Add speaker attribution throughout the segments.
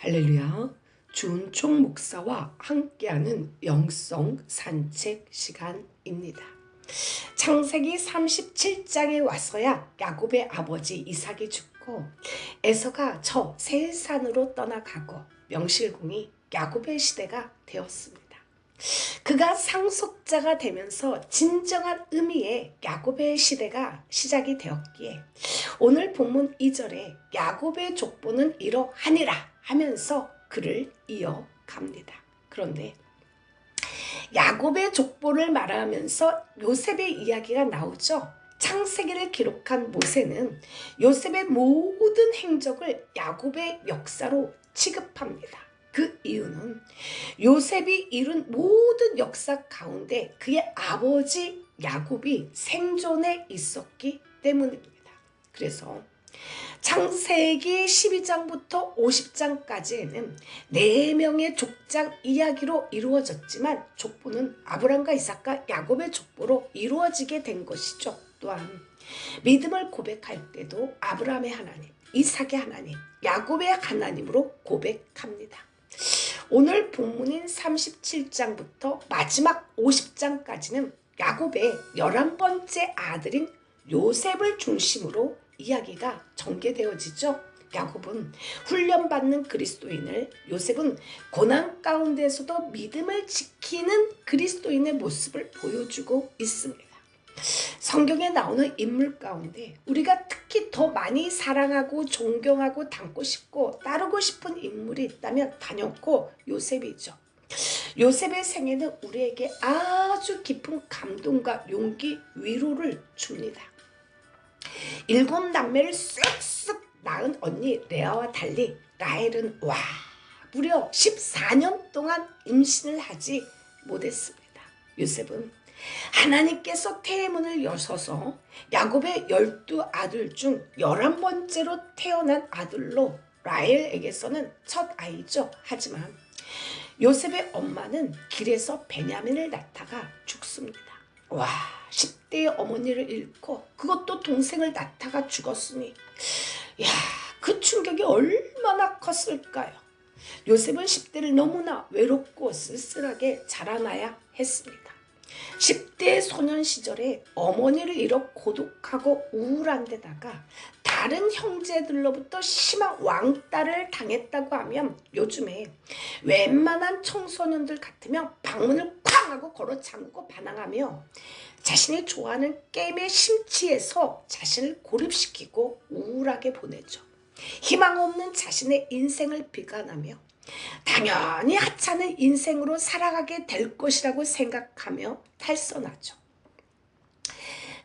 Speaker 1: 할렐루야. 주은총 목사와 함께하는 영성 산책 시간입니다. 창세기 37장에 와서야 야곱의 아버지 이삭이 죽고 에서가 저 세산으로 떠나가고 명실공히 야곱의 시대가 되었습니다. 그가 상속자가 되면서 진정한 의미의 야곱의 시대가 시작이 되었기에 오늘 본문 2절에 야곱의 족보는 이러하니라 하면서 글을 이어갑니다. 그런데 야곱의 족보를 말하면서 요셉의 이야기가 나오죠. 창세기를 기록한 모세는 요셉의 모든 행적을 야곱의 역사로 취급합니다. 그 이유는 요셉이 이룬 모든 역사 가운데 그의 아버지 야곱이 생존해 있었기 때문입니다. 그래서 창세기 12장부터 50장까지에는 4명의 족장 이야기로 이루어졌지만 족보는 아브람과 이삭과 야곱의 족보로 이루어지게 된 것이죠. 또한 믿음을 고백할 때도 아브라함의 하나님, 이삭의 하나님, 야곱의 하나님으로 고백합니다. 오늘 본문인 37장부터 마지막 50장까지는 야곱의 11번째 아들인 요셉을 중심으로 이야기가 전개되어지죠. 야곱은 훈련받는 그리스도인을, 요셉은 고난 가운데서도 믿음을 지키는 그리스도인의 모습을 보여주고 있습니다. 성경에 나오는 인물 가운데 우리가 특히 더 많이 사랑하고 존경하고 닮고 싶고 따르고 싶은 인물이 있다면 단연코 요셉이죠. 요셉의 생애는 우리에게 아주 깊은 감동과 용기, 위로를 줍니다. 7남매를 쓱쓱 낳은 언니 레아와 달리 라헬은 무려 14년 동안 임신을 하지 못했습니다. 요셉은 하나님께서 태문을 여셔서 야곱의 12아들 중 11번째로 태어난 아들로 라헬에게서는 첫 아이죠. 하지만 요셉의 엄마는 길에서 베냐민을 낳다가 죽습니다. 10대의 어머니를 잃고 그것도 동생을 낳다가 죽었으니 그 충격이 얼마나 컸을까요? 요셉은 10대를 너무나 외롭고 쓸쓸하게 자라나야 했습니다. 10대 소년 시절에 어머니를 잃어 고독하고 우울한 데다가 다른 형제들로부터 심한 왕따를 당했다고 하면 요즘에 웬만한 청소년들 같으면 방문을 쾅 하고 걸어 잠그고 반항하며 자신이 좋아하는 게임에 심취해서 자신을 고립시키고 우울하게 보내죠. 희망 없는 자신의 인생을 비관하며 당연히 하찮은 인생으로 살아가게 될 것이라고 생각하며 탈선하죠.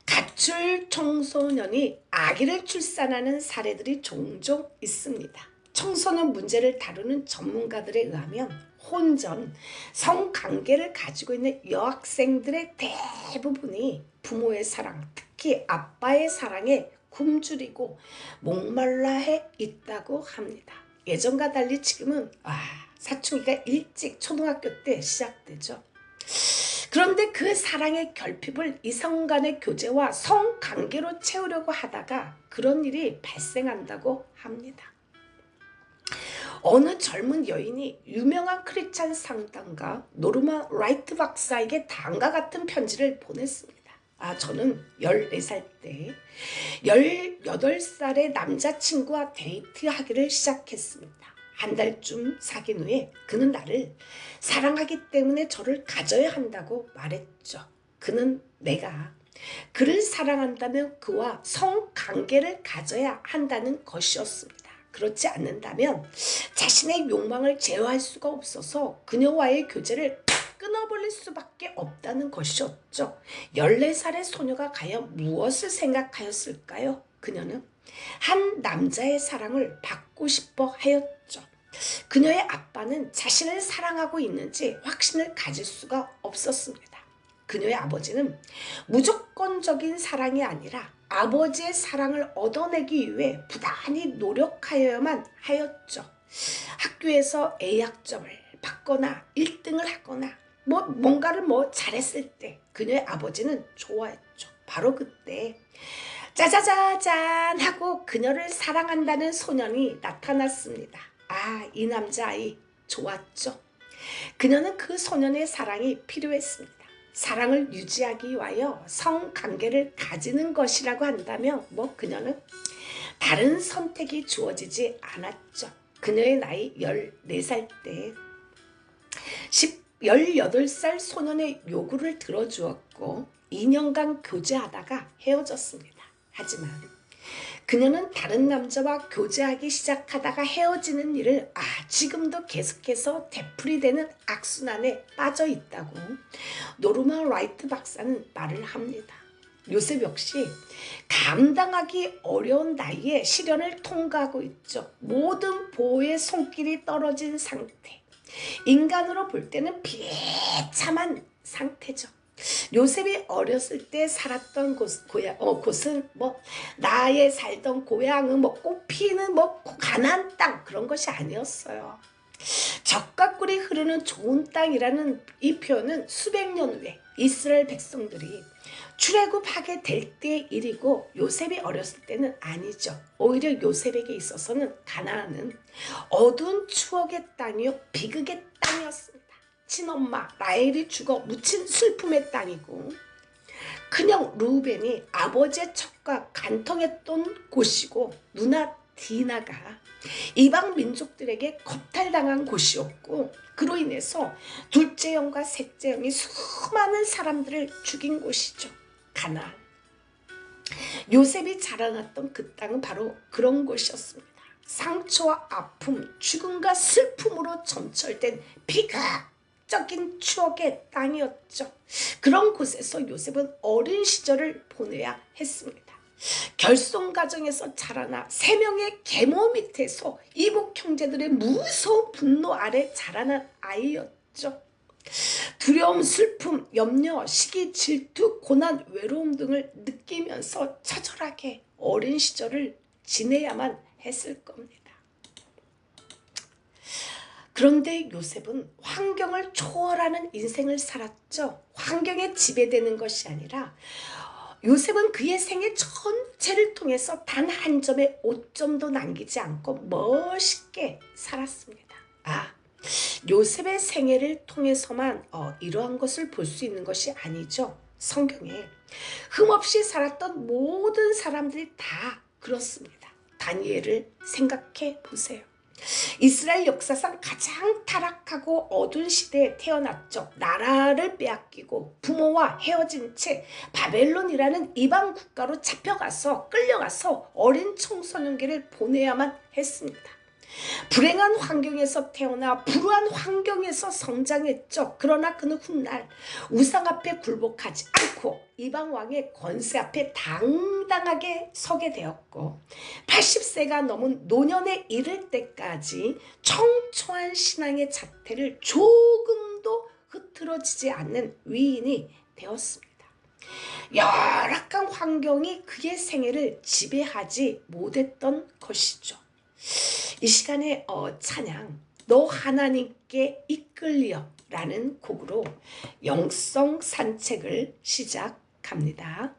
Speaker 1: 가출 청소년이 아기를 출산하는 사례들이 종종 있습니다. 청소년 문제를 다루는 전문가들에 의하면 혼전, 성관계를 가지고 있는 여학생들의 대부분이 부모의 사랑, 특히 아빠의 사랑에 굶주리고 목말라해 있다고 합니다. 예전과 달리 지금은 사춘기가 일찍 초등학교 때 시작되죠. 그런데 그 사랑의 결핍을 이성 간의 교제와 성관계로 채우려고 하다가 그런 일이 발생한다고 합니다. 어느 젊은 여인이 유명한 크리스찬 상담가 노르만 라이트 박사에게 다음과 같은 편지를 보냈습니다. 저는 14살 때 18살의 남자친구와 데이트하기를 시작했습니다. 한 달쯤 사귄 후에 그는 나를 사랑하기 때문에 저를 가져야 한다고 말했죠. 그는 내가 그를 사랑한다면 그와 성관계를 가져야 한다는 것이었습니다. 그렇지 않는다면 자신의 욕망을 제어할 수가 없어서 그녀와의 교제를 끊어버릴 수밖에 없다는 것이었죠. 14살의 소녀가 과연 무엇을 생각하였을까요? 그녀는 한 남자의 사랑을 받고 싶어 하였죠. 그녀의 아빠는 자신을 사랑하고 있는지 확신을 가질 수가 없었습니다. 그녀의 아버지는 무조건적인 사랑이 아니라 아버지의 사랑을 얻어내기 위해 부단히 노력하여야만 하였죠. 학교에서 A학점을 받거나 1등을 하거나 뭔가를 잘했을 때 그녀의 아버지는 좋아했죠. 바로 그때 짜자자잔 하고 그녀를 사랑한다는 소년이 나타났습니다. 이 남자아이 좋았죠. 그녀는 그 소년의 사랑이 필요했습니다. 사랑을 유지하기 위하여 성관계를 가지는 것이라고 한다면 그녀는 다른 선택이 주어지지 않았죠. 그녀의 나이 14살 때 18살 소년의 요구를 들어주었고 2년간 교제하다가 헤어졌습니다. 하지만 그녀는 다른 남자와 교제하기 시작하다가 헤어지는 일을 지금도 계속해서 되풀이되는 악순환에 빠져 있다고 노르만 라이트 박사는 말을 합니다. 요셉 역시 감당하기 어려운 나이에 시련을 통과하고 있죠. 모든 보호의 손길이 떨어진 상태. 인간으로 볼 때는 비참한 상태죠. 요셉이 어렸을 때 살았던 곳은 나의 살던 고향은 꽃피는 가나안 땅 그런 것이 아니었어요. 젖과 꿀이 흐르는 좋은 땅이라는 이 표현은 수백 년 후에 이스라엘 백성들이 출애굽하게 될 때의 일이고 요셉이 어렸을 때는 아니죠. 오히려 요셉에게 있어서는 가나안은 어두운 추억의 땅이요 비극의 땅이었습니다. 친엄마 라헬이 죽어 묻힌 슬픔의 땅이고 큰형 루벤이 아버지의 척과 간통했던 곳이고 누나 디나가 이방 민족들에게 겁탈당한 곳이었고 그로 인해서 둘째 형과 셋째 형이 수많은 사람들을 죽인 곳이죠. 가나안. 요셉이 자라났던 그 땅은 바로 그런 곳이었습니다. 상처와 아픔, 죽음과 슬픔으로 점철된 비극적인 추억의 땅이었죠. 그런 곳에서 요셉은 어린 시절을 보내야 했습니다. 결손 가정에서 자라나 3명의 계모 밑에서 이복 형제들의 무서운 분노 아래 자라난 아이였죠. 두려움, 슬픔, 염려, 시기, 질투, 고난, 외로움 등을 느끼면서 처절하게 어린 시절을 지내야만 했을 겁니다. 그런데 요셉은 환경을 초월하는 인생을 살았죠. 환경에 지배되는 것이 아니라 요셉은 그의 생애 전체를 통해서 단 한 점의 오점도 남기지 않고 멋있게 살았습니다. 요셉의 생애를 통해서만 이러한 것을 볼 수 있는 것이 아니죠. 성경에 흠없이 살았던 모든 사람들이 다 그렇습니다. 다니엘을 생각해 보세요. 이스라엘 역사상 가장 타락하고 어두운 시대에 태어났죠. 나라를 빼앗기고 부모와 헤어진 채 바벨론이라는 이방 국가로 잡혀가서 끌려가서 어린 청소년기를 보내야만 했습니다. 불행한 환경에서 태어나 불우한 환경에서 성장했죠. 그러나 그는 훗날 우상 앞에 굴복하지 않고 이방 왕의 권세 앞에 당당하게 서게 되었고 80세가 넘은 노년에 이를 때까지 청초한 신앙의 자태를 조금도 흐트러지지 않는 위인이 되었습니다. 열악한 환경이 그의 생애를 지배하지 못했던 것이죠. 이 시간에 찬양 너 하나님께 이끌려 라는 곡으로 영성 산책을 시작합니다.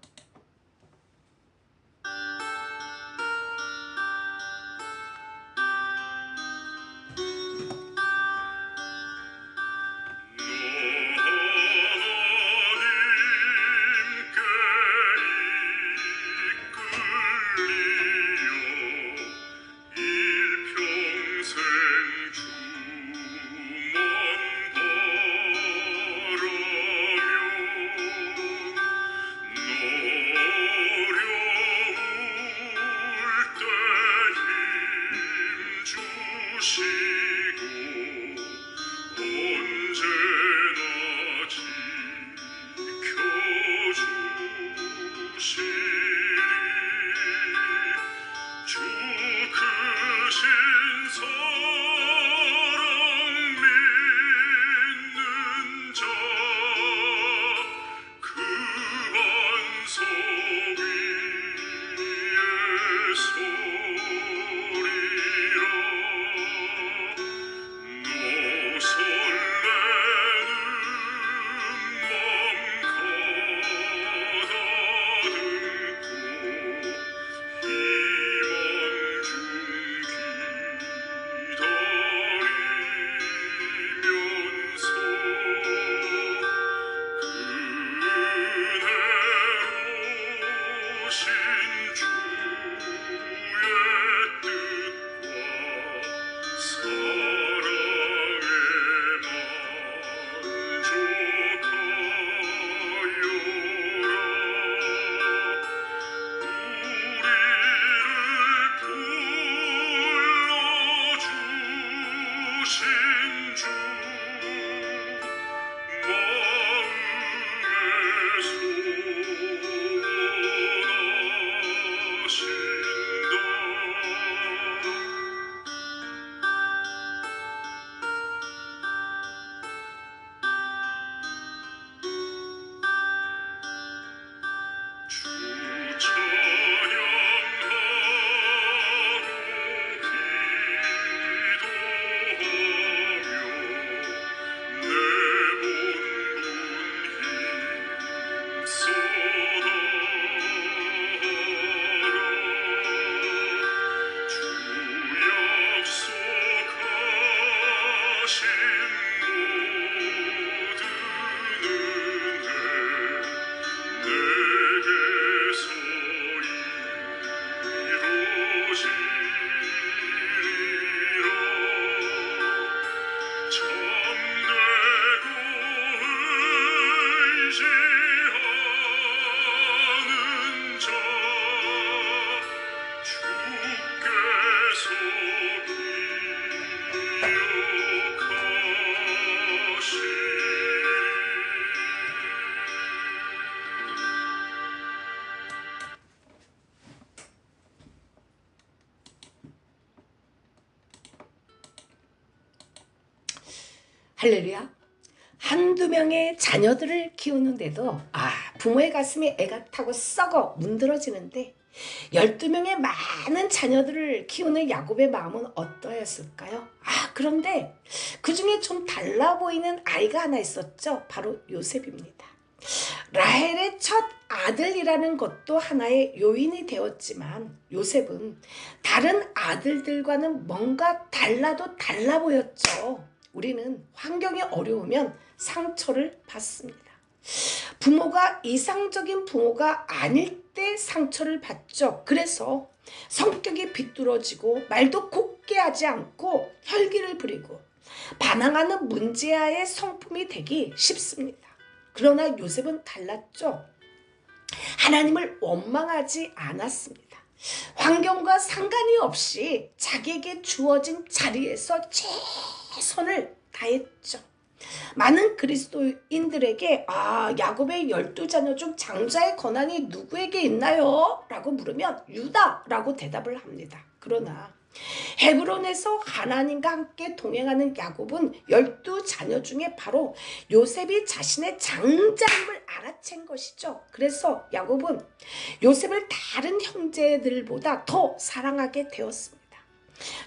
Speaker 1: 할렐루야. 한두 명의 자녀들을 키우는데도 부모의 가슴이 애가 타고 썩어 문드러지는데 12명의 많은 자녀들을 키우는 야곱의 마음은 어떠했을까요? 그런데 그 중에 좀 달라 보이는 아이가 하나 있었죠. 바로 요셉입니다. 라헬의 첫 아들이라는 것도 하나의 요인이 되었지만 요셉은 다른 아들들과는 뭔가 달라도 달라 보였죠. 우리는 환경이 어려우면 상처를 받습니다. 부모가 이상적인 부모가 아닐 때 상처를 받죠. 그래서 성격이 비뚤어지고 말도 곱게 하지 않고 혈기를 부리고 반항하는 문제아의 성품이 되기 쉽습니다. 그러나 요셉은 달랐죠. 하나님을 원망하지 않았습니다. 환경과 상관이 없이 자기에게 주어진 자리에서 최선을 다했죠. 많은 그리스도인들에게 야곱의 12자녀 중 장자의 권한이 누구에게 있나요? 라고 물으면 유다라고 대답을 합니다. 그러나 헤브론에서 하나님과 함께 동행하는 야곱은 12자녀 중에 바로 요셉이 자신의 장자임을 알아챈 것이죠. 그래서 야곱은 요셉을 다른 형제들보다 더 사랑하게 되었습니다.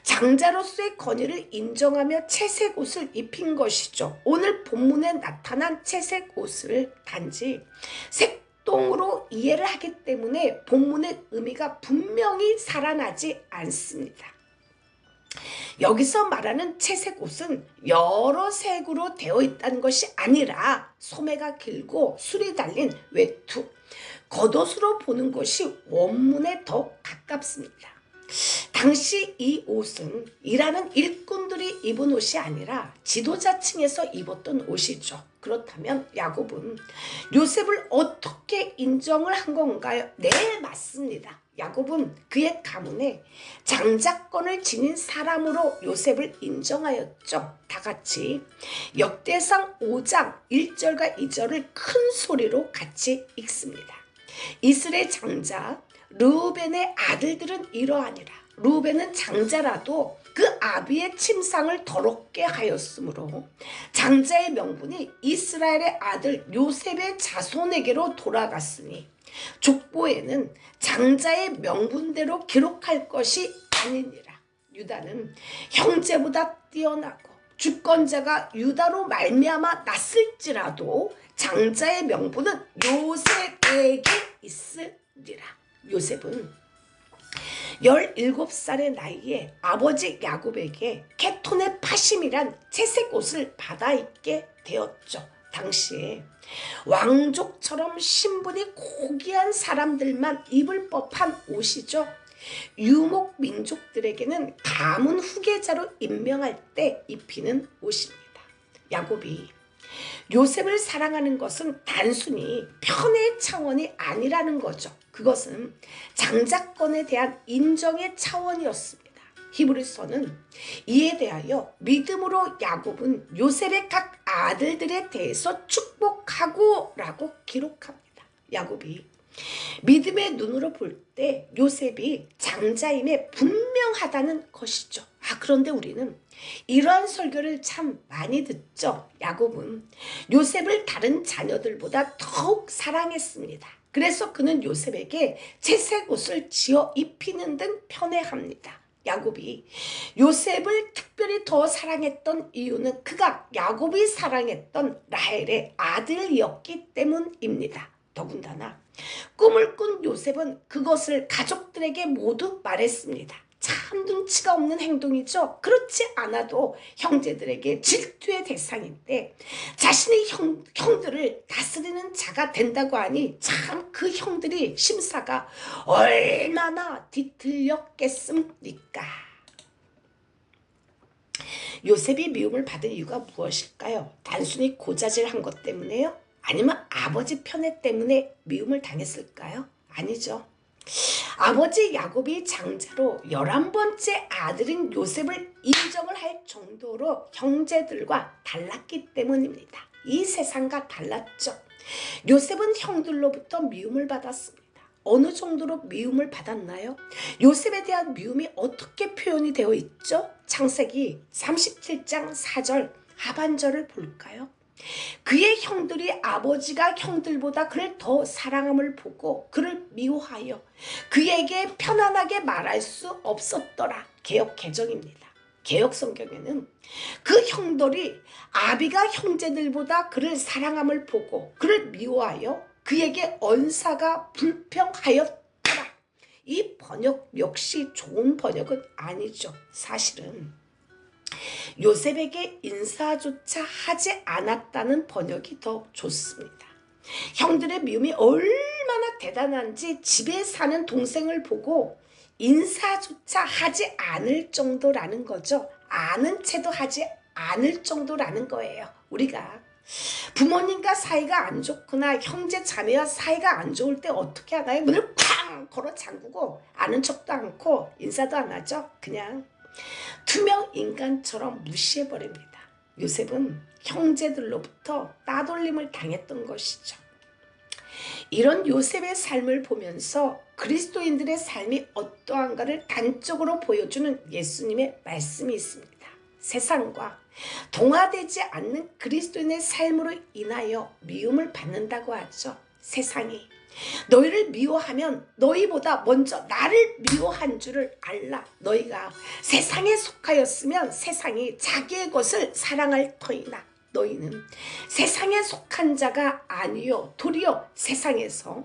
Speaker 1: 장자로서의 권위를 인정하며 채색 옷을 입힌 것이죠. 오늘 본문에 나타난 채색 옷을 단지 색동으로 이해를 하기 때문에 본문의 의미가 분명히 살아나지 않습니다. 여기서 말하는 채색 옷은 여러 색으로 되어 있다는 것이 아니라 소매가 길고 술이 달린 외투, 겉옷으로 보는 것이 원문에 더 가깝습니다. 당시 이 옷은 일하는 일꾼들이 입은 옷이 아니라 지도자층에서 입었던 옷이죠. 그렇다면 야곱은 요셉을 어떻게 인정을 한 건가요? 네, 맞습니다. 야곱은 그의 가문에 장자권을 지닌 사람으로 요셉을 인정하였죠. 다 같이 역대상 5장 1절과 2절을 큰 소리로 같이 읽습니다. 이스라엘 장자 르우벤의 아들들은 이러하니라. 르우벤은 장자라도 그 아비의 침상을 더럽게 하였으므로 장자의 명분이 이스라엘의 아들 요셉의 자손에게로 돌아갔으니 족보에는 장자의 명분대로 기록할 것이 아니니라. 유다는 형제보다 뛰어나고 주권자가 유다로 말미암아 났을지라도 장자의 명분은 요셉에게 있으리라. 요셉은 17살의 나이에 아버지 야곱에게 케톤의 파심이란 채색 옷을 받아 입게 되었죠. 당시에 왕족처럼 신분이 고귀한 사람들만 입을 법한 옷이죠. 유목 민족들에게는 가문 후계자로 임명할 때 입히는 옷입니다. 야곱이 요셉을 사랑하는 것은 단순히 편의 차원이 아니라는 거죠. 그것은 장자권에 대한 인정의 차원이었습니다. 히브리서는 이에 대하여 믿음으로 야곱은 요셉의 각 아들들에 대해서 축복하고 라고 기록합니다. 야곱이 믿음의 눈으로 볼 때 요셉이 장자임에 분명하다는 것이죠. 그런데 우리는 이러한 설교를 참 많이 듣죠. 야곱은 요셉을 다른 자녀들보다 더욱 사랑했습니다. 그래서 그는 요셉에게 채색 옷을 지어 입히는 등 편애합니다. 야곱이 요셉을 특별히 더 사랑했던 이유는 그가 야곱이 사랑했던 라헬의 아들이었기 때문입니다. 더군다나 꿈을 꾼 요셉은 그것을 가족들에게 모두 말했습니다. 참 눈치가 없는 행동이죠. 그렇지 않아도 형제들에게 질투의 대상인데 자신의 형들을 다스리는 자가 된다고 하니 참 그 형들이 심사가 얼마나 뒤틀렸겠습니까? 요셉이 미움을 받은 이유가 무엇일까요? 단순히 고자질한 것 때문에요? 아니면 아버지 편애 때문에 미움을 당했을까요? 아니죠. 아버지 야곱이 장자로 11번째 아들인 요셉을 인정을 할 정도로 형제들과 달랐기 때문입니다. 이 세상과 달랐죠. 요셉은 형들로부터 미움을 받았습니다. 어느 정도로 미움을 받았나요? 요셉에 대한 미움이 어떻게 표현이 되어 있죠? 창세기 37장 4절 하반절을 볼까요? 그의 형들이 아버지가 형들보다 그를 더 사랑함을 보고 그를 미워하여 그에게 편안하게 말할 수 없었더라. 개역 개정입니다. 개역 성경에는 그 형들이 아비가 형제들보다 그를 사랑함을 보고 그를 미워하여 그에게 언사가 불평하였더라. 이 번역 역시 좋은 번역은 아니죠. 사실은 요셉에게 인사조차 하지 않았다는 번역이 더 좋습니다. 형들의 미움이 얼마나 대단한지 집에 사는 동생을 보고 인사조차 하지 않을 정도라는 거죠. 아는 채도 하지 않을 정도라는 거예요. 우리가 부모님과 사이가 안 좋거나 형제 자매와 사이가 안 좋을 때 어떻게 하나요? 문을 쾅 걸어 잠그고 아는 척도 않고 인사도 안 하죠. 그냥 투명 인간처럼 무시해버립니다. 요셉은 형제들로부터 따돌림을 당했던 것이죠. 이런 요셉의 삶을 보면서 그리스도인들의 삶이 어떠한가를 단적으로 보여주는 예수님의 말씀이 있습니다. 세상과 동화되지 않는 그리스도인의 삶으로 인하여 미움을 받는다고 하죠. 세상이 너희를 미워하면 너희보다 먼저 나를 미워한 줄을 알라. 너희가 세상에 속하였으면 세상이 자기의 것을 사랑할 터이나 너희는 세상에 속한 자가 아니요 도리어 세상에서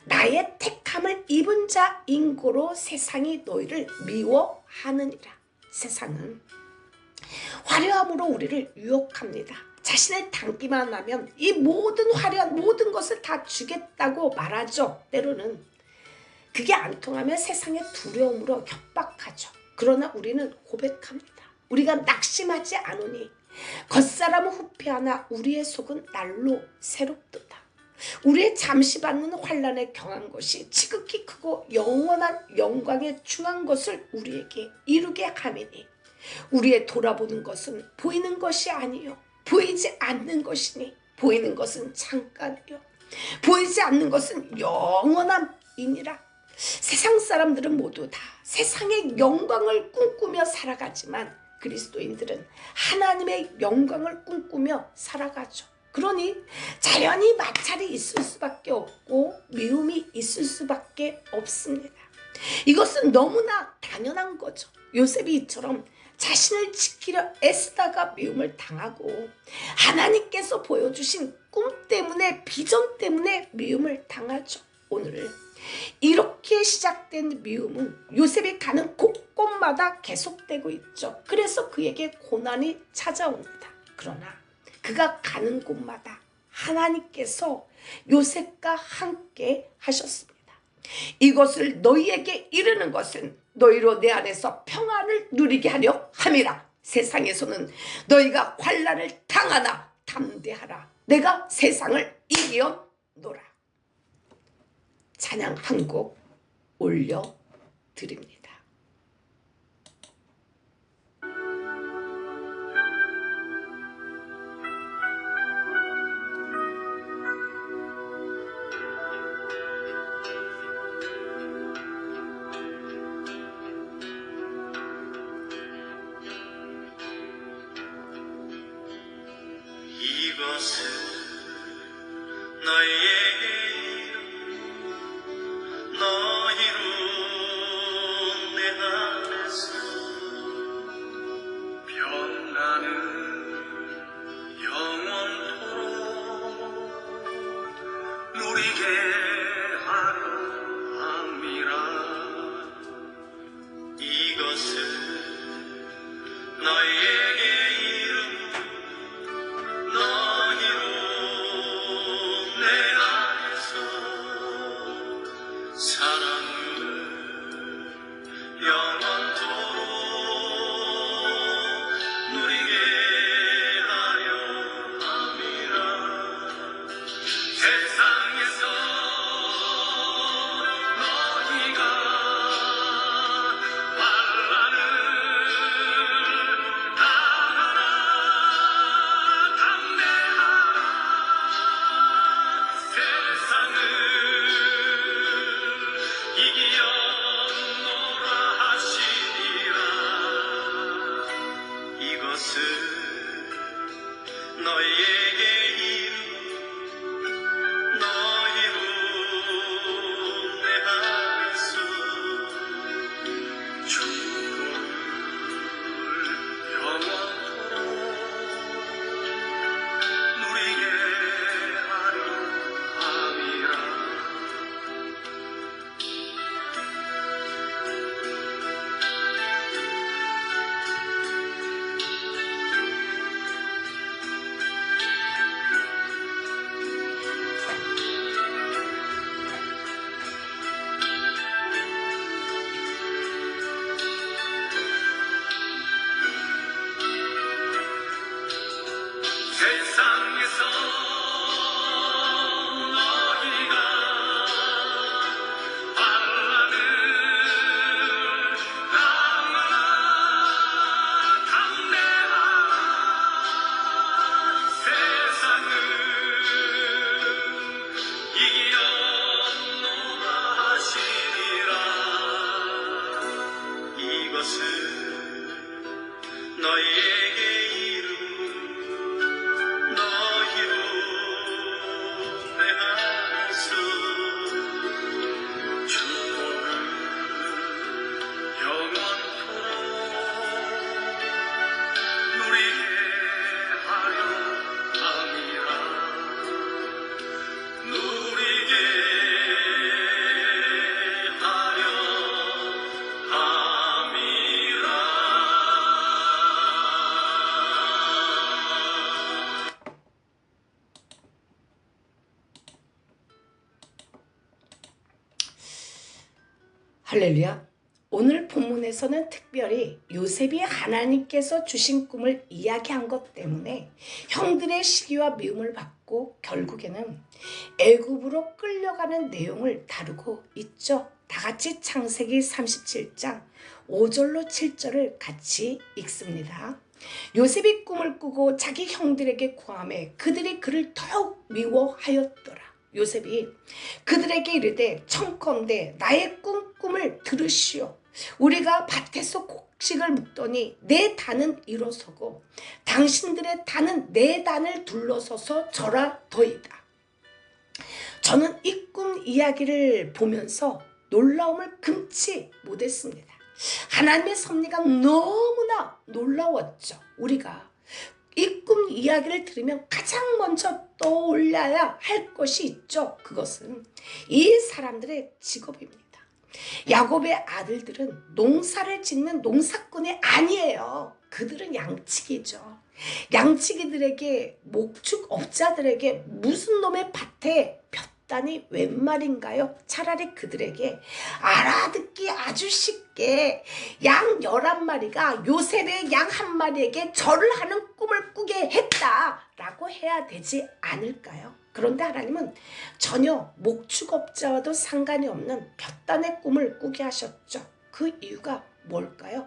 Speaker 1: 나의 택함을 입은 자인 고로 세상이 너희를 미워하느니라. 세상은 화려함으로 우리를 유혹합니다. 자신을 담기만 하면 이 모든 화려한 모든 것을 다 주겠다고 말하죠. 때로는 그게 안 통하면 세상의 두려움으로 협박하죠. 그러나 우리는 고백합니다. 우리가 낙심하지 않으니 겉사람은 후패하나 우리의 속은 날로 새롭도다. 우리의 잠시 받는 환난에 경한 것이 지극히 크고 영원한 영광에 중한 것을 우리에게 이루게 함이니 우리의 돌아보는 것은 보이는 것이 아니요 보이지 않는 것이니 보이는 것은 잠깐이요 보이지 않는 것은 영원함이니라. 세상 사람들은 모두 다 세상의 영광을 꿈꾸며 살아가지만 그리스도인들은 하나님의 영광을 꿈꾸며 살아가죠. 그러니 자연히 마찰이 있을 수밖에 없고 미움이 있을 수밖에 없습니다. 이것은 너무나 당연한 거죠. 요셉이 이처럼 자신을 지키려 애쓰다가 미움을 당하고 하나님께서 보여주신 꿈 때문에 비전 때문에 미움을 당하죠. 오늘 이렇게 시작된 미움은 요셉이 가는 곳곳마다 계속되고 있죠. 그래서 그에게 고난이 찾아옵니다. 그러나 그가 가는 곳마다 하나님께서 요셉과 함께 하셨습니다. 이것을 너희에게 이르는 것은 너희로 내 안에서 평안을 누리게 하려 함이라. 세상에서는 너희가 환난을 당하나 담대하라. 내가 세상을 이기었노라. 찬양 한 곡 올려드립니다.
Speaker 2: 이것은 너희에게 너희로 내 안에서 변하는 영원토록 누리게 하려 함이라. 이것은 너희에게 이룬 너희로 내 안에서 사랑을 영원토록 누리게 하려 함이라. 세상에서 너희가 환난을 당하나 담대하라. 세상을 이기었노라 하시니라. 이것은 너희에게 이룬 너희로 내 안에서 축복을 영원토록 누리게 하려 함이라. 세상에서 너희가 환난을 당하나 담대하라. 세상을 이기었노라 하시니라. 이것은 너희에게 이룬 너희로 내 안에서 축복을 영원토록 누리게 하려 함이라. 누리게 하려 함이라.
Speaker 1: 할렐루야. 오늘 본문에서는 특별히 요셉이 하나님께서 주신 꿈을 이야기한 것 때문에 형들의 시기와 미움을 받고 결국에는 애굽으로 끌려가는 내용을 다루고 있죠. 다 같이 창세기 37장 5절로 7절을 같이 읽습니다. 요셉이 꿈을 꾸고 자기 형들에게 구하매 그들이 그를 더욱 미워하였더라. 요셉이 그들에게 이르되 청컨대 나의 꿈을 들으시오. 우리가 밭에서 곡식을 묵더니 내 단은 일어서고 당신들의 단은 내 단을 둘러서서 절하더이다. 저는 이 꿈 이야기를 보면서 놀라움을 금치 못했습니다. 하나님의 섭리가 너무나 놀라웠죠. 우리가 이 꿈 이야기를 들으면 가장 먼저 떠올려야 할 것이 있죠. 그것은 이 사람들의 직업입니다. 야곱의 아들들은 농사를 짓는 농사꾼이 아니에요. 그들은 양치기죠. 양치기들에게 목축업자들에게 무슨 놈의 밭에 볕단이 웬 말인가요? 차라리 그들에게 알아듣기 아주 쉽게 양 11마리가 요셉의 양 1마리에게 절을 하는 꿈을 꾸게 했다라고 해야 되지 않을까요? 그런데 하나님은 전혀 목축업자와도 상관이 없는 볕단의 꿈을 꾸게 하셨죠. 그 이유가 뭘까요?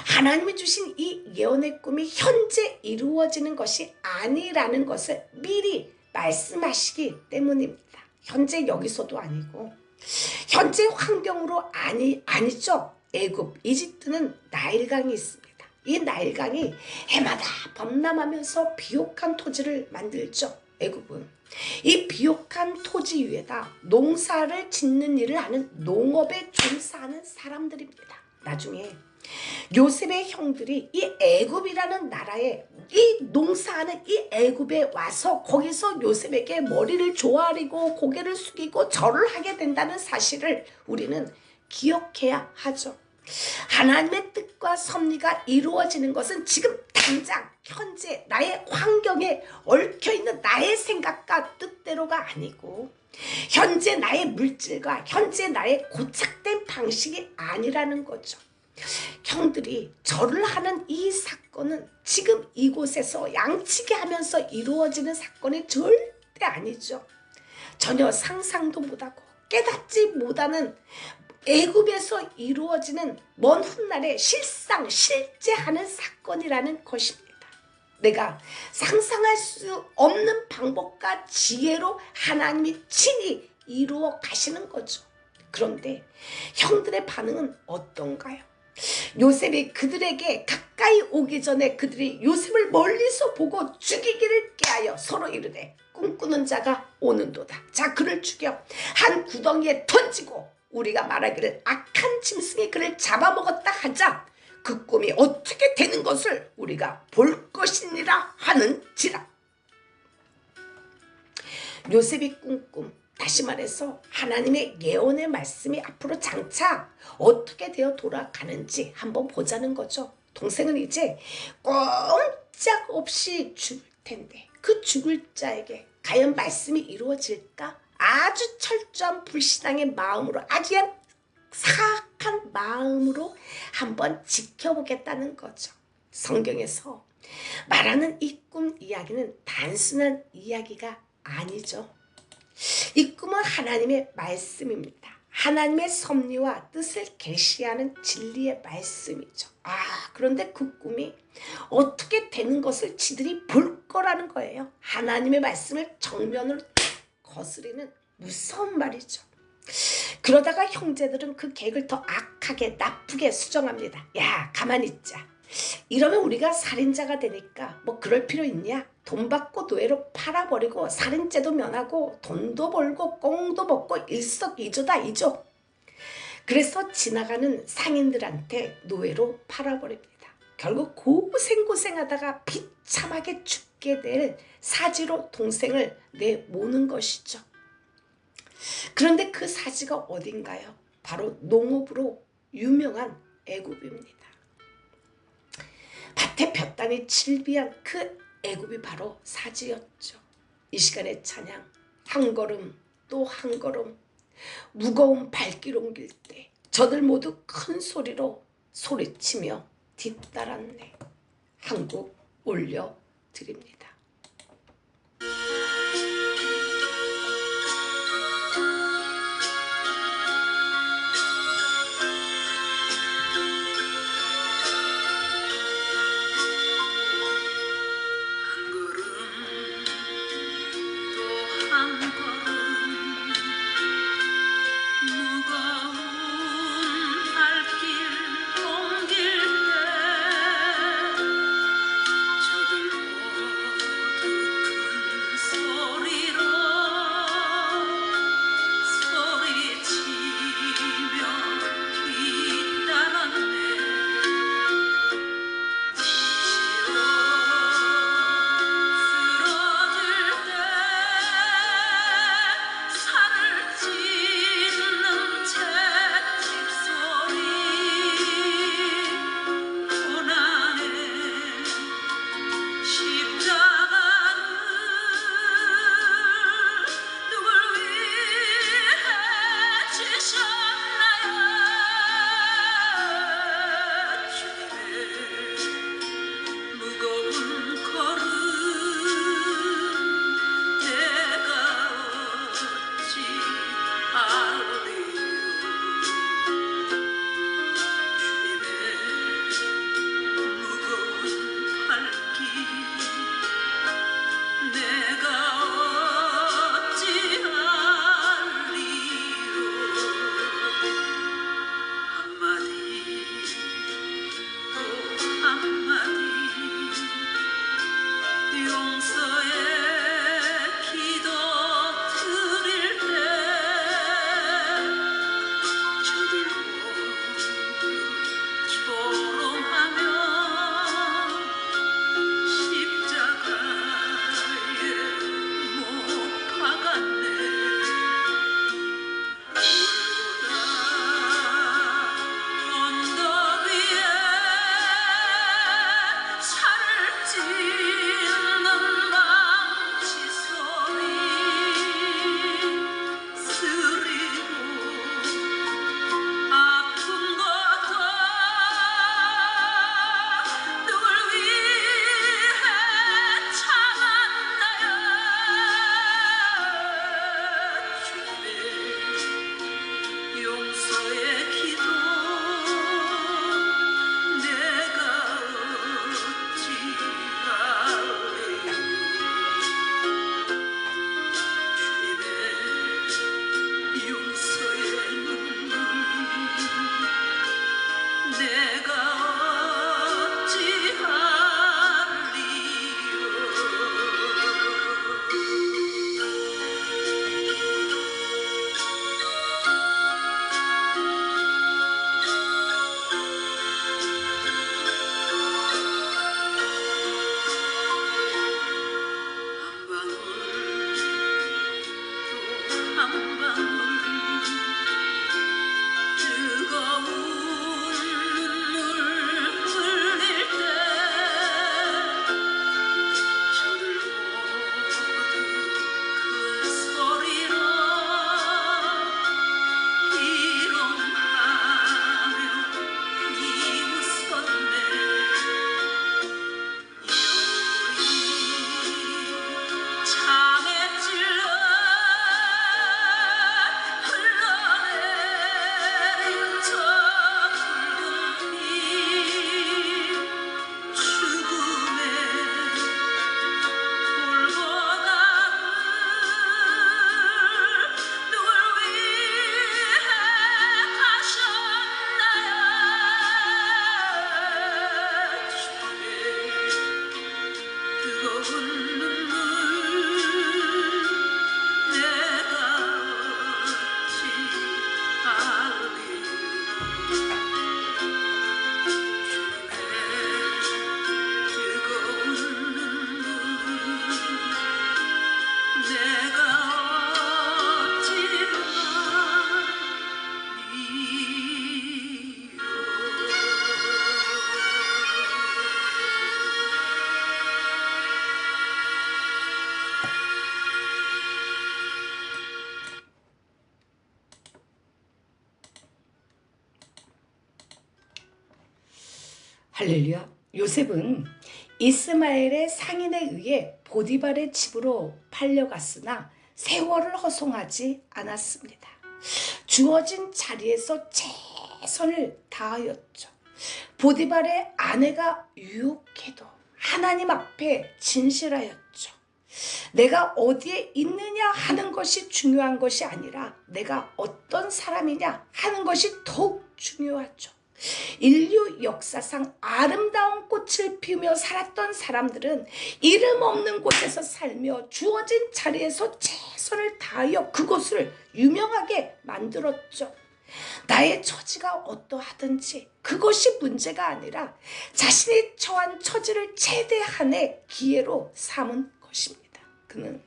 Speaker 1: 하나님이 주신 이 예언의 꿈이 현재 이루어지는 것이 아니라는 것을 미리 말씀하시기 때문입니다. 현재 여기서도 아니고 현재 환경으로 아니죠. 애굽, 이집트는 나일강이 있습니다. 이 나일강이 해마다 범람하면서 비옥한 토지를 만들죠. 애굽은 이 비옥한 토지 위에다 농사를 짓는 일을 하는 농업에 종사하는 사람들입니다. 나중에 요셉의 형들이 이 애굽이라는 나라에 이 농사하는 이 애굽에 와서 거기서 요셉에게 머리를 조아리고 고개를 숙이고 절을 하게 된다는 사실을 우리는 기억해야 하죠. 하나님의 뜻과 섭리가 이루어지는 것은 지금 당장 현재 나의 환경에 얽혀있는 나의 생각과 뜻대로가 아니고 현재 나의 물질과 현재 나의 고착된 방식이 아니라는 거죠. 형들이 절을 하는 이 사건은 지금 이곳에서 양치게 하면서 이루어지는 사건이 절대 아니죠. 전혀 상상도 못하고 깨닫지 못하는 애굽에서 이루어지는 먼 훗날에 실제하는 사건이라는 것입니다. 내가 상상할 수 없는 방법과 지혜로 하나님이 친히 이루어 가시는 거죠. 그런데 형들의 반응은 어떤가요? 요셉이 그들에게 가까이 오기 전에 그들이 요셉을 멀리서 보고 죽이기를 깨하여 서로 이르되 꿈꾸는 자가 오는도다. 자, 그를 죽여 한 구덩이에 던지고 우리가 말하기를 악한 짐승이 그를 잡아먹었다 하자 그 꿈이 어떻게 되는 것을 우리가 볼 것이니라 하는지라. 요셉이 꿈꿈, 다시 말해서 하나님의 예언의 말씀이 앞으로 장차 어떻게 되어 돌아가는지 한번 보자는 거죠. 동생은 이제 꼼짝없이 죽을 텐데 그 죽을 자에게 과연 말씀이 이루어질까? 아주 철저한 불신앙의 마음으로, 아주 사악한 마음으로 한번 지켜보겠다는 거죠. 성경에서 말하는 이 꿈 이야기는 단순한 이야기가 아니죠. 이 꿈은 하나님의 말씀입니다. 하나님의 섭리와 뜻을 계시하는 진리의 말씀이죠. 그런데 그 꿈이 어떻게 되는 것을 지들이 볼 거라는 거예요. 하나님의 말씀을 정면으로 거스리는 무서운 말이죠. 그러다가 형제들은 그 계획을 더 악하게 나쁘게 수정합니다. 야, 가만히 있자. 이러면 우리가 살인자가 되니까 뭐 그럴 필요 있냐? 돈 받고 노예로 팔아버리고 살인죄도 면하고 돈도 벌고 꽁도 먹고 일석이조다. 그래서 지나가는 상인들한테 노예로 팔아버립니다. 결국 고생하다가 비참하게 죽게 될 사지로 동생을 내모는 것이죠. 그런데 그 사지가 어딘가요? 바로 농업으로 유명한 애굽입니다. 밭에 볕단이 질비한 그 애굽이 바로 사지였죠. 이 시간에 찬양, 한 걸음 또 한 걸음 무거운 발길 옮길 때 저들 모두 큰 소리로 소리치며 뒤따랐네. 한국 올려드립니다.
Speaker 2: 저들 눈물 내가 어찌 하리 뜨거운 눈물 내가 어찌
Speaker 1: 할렐루야. 요셉은 이스마엘의 상인에 의해 보디발의 집으로 팔려갔으나 세월을 허송하지 않았습니다. 주어진 자리에서 최선을 다하였죠. 보디발의 아내가 유혹해도 하나님 앞에 진실하였죠. 내가 어디에 있느냐 하는 것이 중요한 것이 아니라 내가 어떤 사람이냐 하는 것이 더욱 중요하죠. 인류 역사상 아름다운 꽃을 피우며 살았던 사람들은 이름 없는 곳에서 살며 주어진 자리에서 최선을 다하여 그곳을 유명하게 만들었죠. 나의 처지가 어떠하든지 그것이 문제가 아니라 자신이 처한 처지를 최대한의 기회로 삼은 것입니다. 그는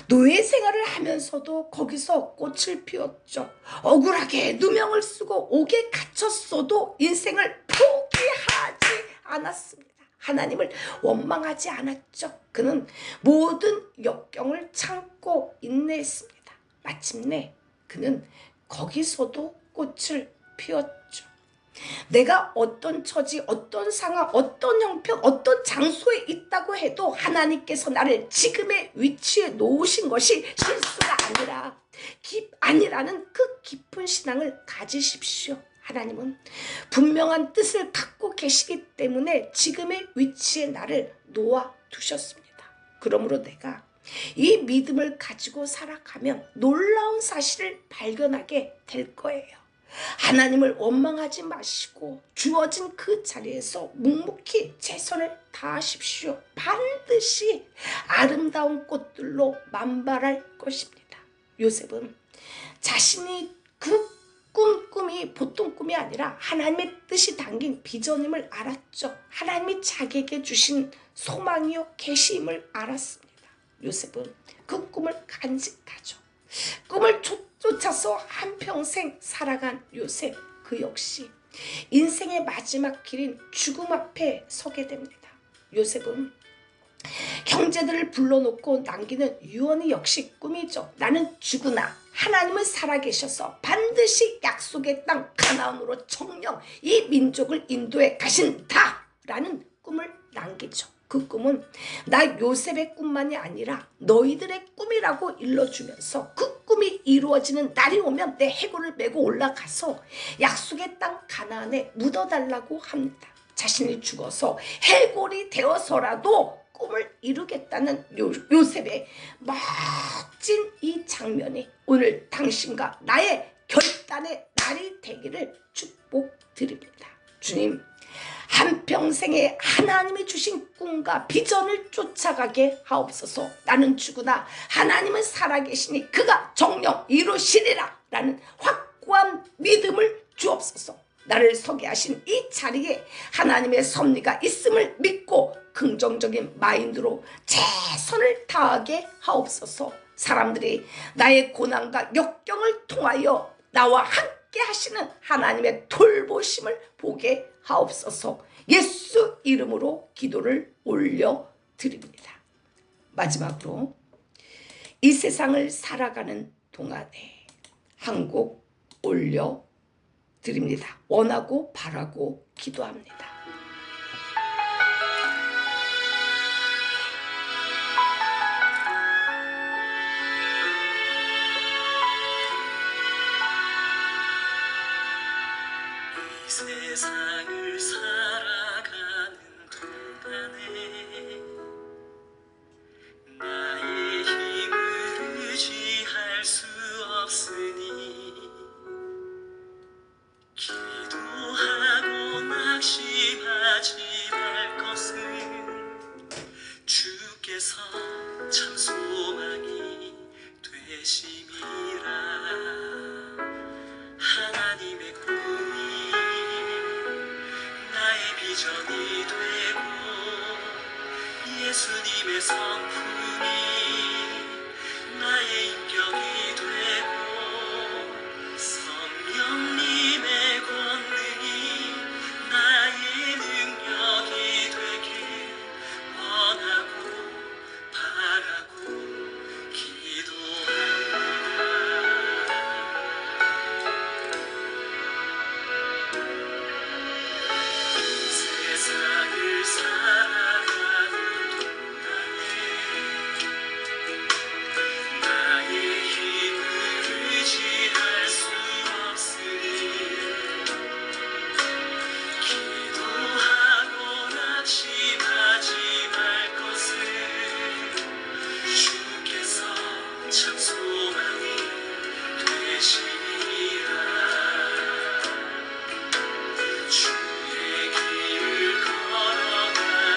Speaker 1: 노예 생활을 하면서도 거기서 꽃을 피웠죠. 억울하게 누명을 쓰고 옥에 갇혔어도 인생을 포기하지 않았습니다. 하나님을 원망하지 않았죠. 그는 모든 역경을 참고 인내했습니다. 마침내 그는 거기서도 꽃을 피웠죠. 내가 어떤 처지, 어떤 상황, 어떤 형편, 어떤 장소에 있다고 해도 하나님께서 나를 지금의 위치에 놓으신 것이 실수가 아니라는 그 깊은 신앙을 가지십시오. 하나님은 분명한 뜻을 갖고 계시기 때문에 지금의 위치에 나를 놓아두셨습니다. 그러므로 내가 이 믿음을 가지고 살아가면 놀라운 사실을 발견하게 될 거예요. 하나님을 원망하지 마시고 주어진 그 자리에서 묵묵히 최선을 다하십시오. 반드시 아름다운 꽃들로 만발할 것입니다. 요셉은 자신이 그 꿈이 보통 꿈이 아니라 하나님의 뜻이 담긴 비전임을 알았죠. 하나님이 자기에게 주신 소망이요 계시임을 알았습니다. 요셉은 그 꿈을 간직하죠. 꿈을 쫓아서 한평생 살아간 요셉, 그 역시 인생의 마지막 길인 죽음 앞에 서게 됩니다. 요셉은 형제들을 불러놓고 남기는 유언이 역시 꿈이죠. 나는 죽으나 하나님은 살아계셔서 반드시 약속의 땅 가나안으로 정령 이 민족을 인도해 가신다라는 꿈을 남기죠. 그 꿈은 나 요셉의 꿈만이 아니라 너희들의 꿈이라고 일러주면서 그 꿈이 이루어지는 날이 오면 내 해골을 메고 올라가서 약속의 땅 가나안에 묻어달라고 합니다. 자신이 죽어서 해골이 되어서라도 꿈을 이루겠다는 요셉의 멋진 이 장면이 오늘 당신과 나의 결단의 날이 되기를 축복드립니다. 주님, 한평생에 하나님이 주신 꿈과 비전을 쫓아가게 하옵소서. 나는 죽으나 하나님은 살아계시니 그가 정녕 이루시리라 라는 확고한 믿음을 주옵소서. 나를 서게 하신 이 자리에 하나님의 섭리가 있음을 믿고 긍정적인 마인드로 최선을 다하게 하옵소서. 사람들이 나의 고난과 역경을 통하여 나와 함께 하시는 하나님의 돌보심을 보게 하옵소서. 예수 이름으로 기도를 올려드립니다. 마지막으로 이 세상을 살아가는 동안에 한 곡 올려드립니다. 원하고 바라고 기도합니다.
Speaker 2: 세상을 살아가는 동안에 나의 힘을 의지할 수 없으니 기도하고 낙심하지 말 것은 주께서 참 소망이 되심이라. 하나님의 꿈이 나의 비전이 되고 예수님의 성품이 나의 인격이 되고 성령님의 권능이 나의 능력이 되길 원하고 바라고 기도합니다. 세상을 살아가는 동안에 나의 힘을 의지할 수 없으니 기도하고 낙심하지 말 것을 주께서 참 소망이 되시니라. 주의 길을 걸어가는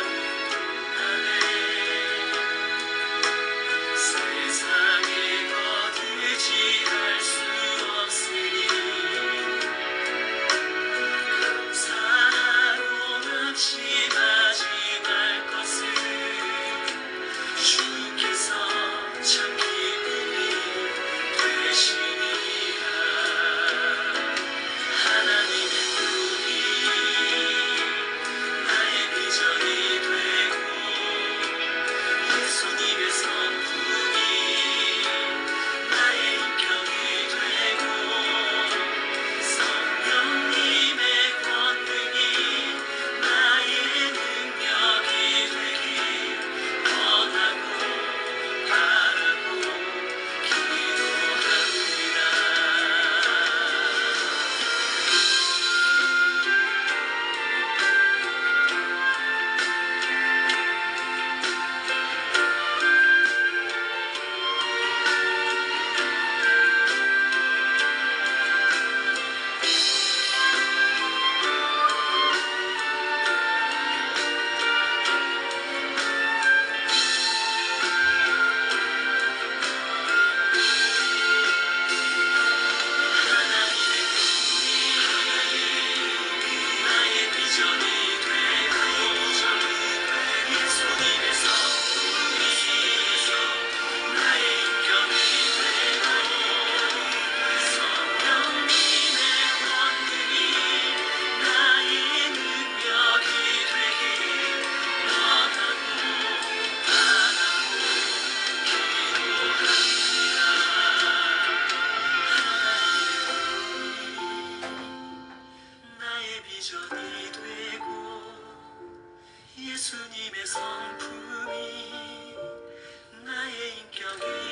Speaker 2: 동안에 세상에 거두지할 수 없으니 감사하고 낙심하지 말 것을 주께서 참 기쁨이 되시니라. 하나님의 꿈이 나의 비전이 되고 예수님의 성품이 나의 인격이 되고 성령님의 권능이 나의 능력이 되길 원하고 바라고 기도합니다. 하나님의 꿈이 나의 비전이 되고 예수님의 성품이 나의 인격이 되고 성령님의 권능이 나의 능력이 되길 원하고 바라고 기도합니다. 나의 비전이 되고 예수님의 성품이 나의 인격이